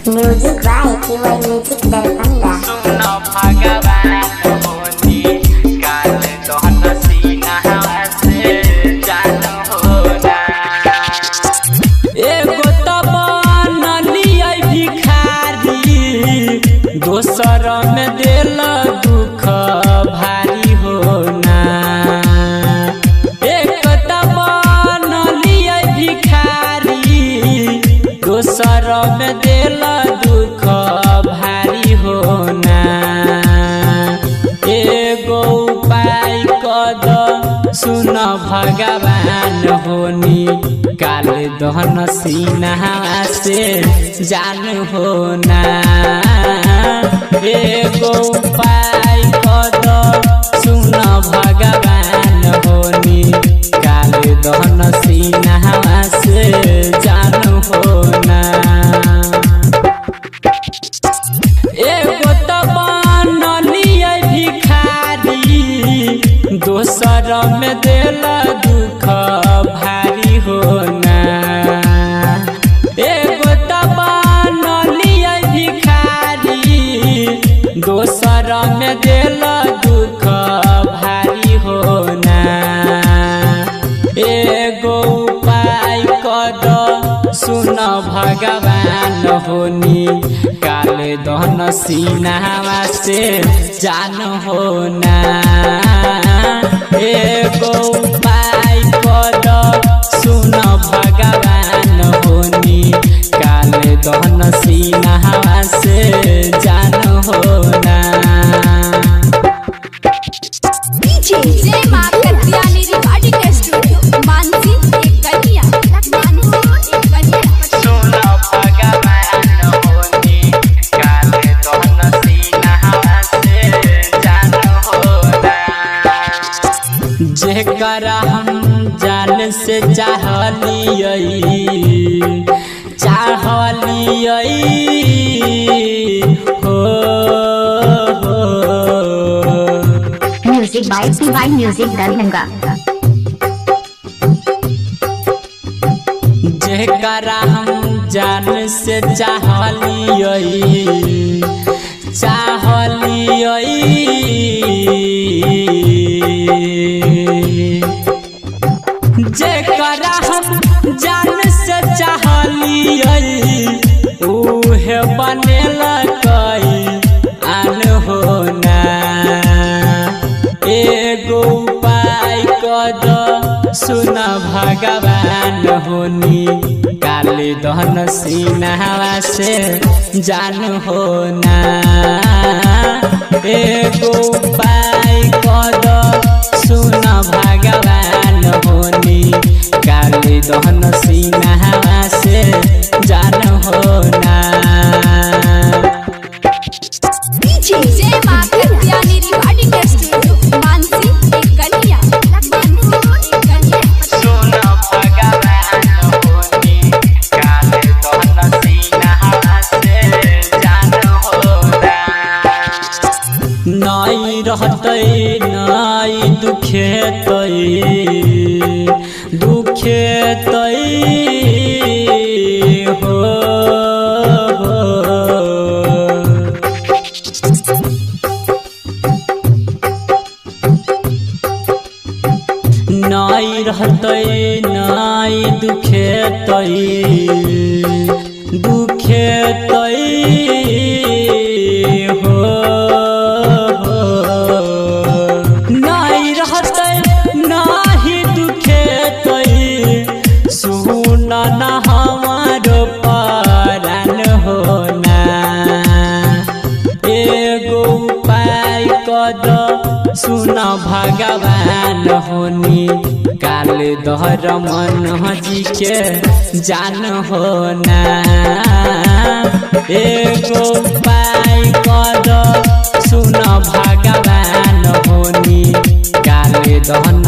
Music by केवल music Darbhanga. सुनो भगवान होनी काल दोहन सीना से जान होना। एगो तब नलिया भिखारी दोसर में दिल दुख भारी होना। एक तब नलिया भिखारी दोसर में दिल दुख भारी होना। एगो उपाय कद सुन भगवान होनी काल दहन सीना से जान होना। एगो उपाय कद सुन भगवान होनी काल दहन सीना से जान होना। एगो तब नलिया भिखारी दोसर में दिल दुख भारी होना। एगो तब नलिया भिखारी दोसर में दिल दुख भारी होना। एगो उपाय कद सुन भगवान होनी काल दहन सीना से जान होना। एगो उपाय कद सुन भगवान होनी काल दहन सीना से जान होना। जय मां कत्यानी रिकॉर्डिंग स्टूडियो मानसी एक कन्या सुनो भगवान होनी काल दहन सीना से जान होना। जेकरा हम जान से चाहलियै हो music by PY music Darbhanga. जेकरा हम जान से चाहलियै जेकरा हम जान से चाहलियै उहे बनेलकै आन होना। एगो उपाय कद सुन भगवान होनी काल दहन सीना से जान होना। एगो उपाय कद सुन भगवान होनी काल दहन सीना से जान होना। जय मां कत्यानी रिकॉर्डिंग स्टूडियो मानसी एक कन्या सुनो भगवान होनी काल दहन सीना से जान होना। नाई रहतै नाई दुखेतै हो नाई रहतै नाई दुखेतै हो नाई रहतै नाही दुखेतै सुन न हमारो परान होना। एगो उपाय कद सुन भगवान होनी काल दहर मन जी के जान होना। एगो उपाय कद सुन भगवान होनी काल दहन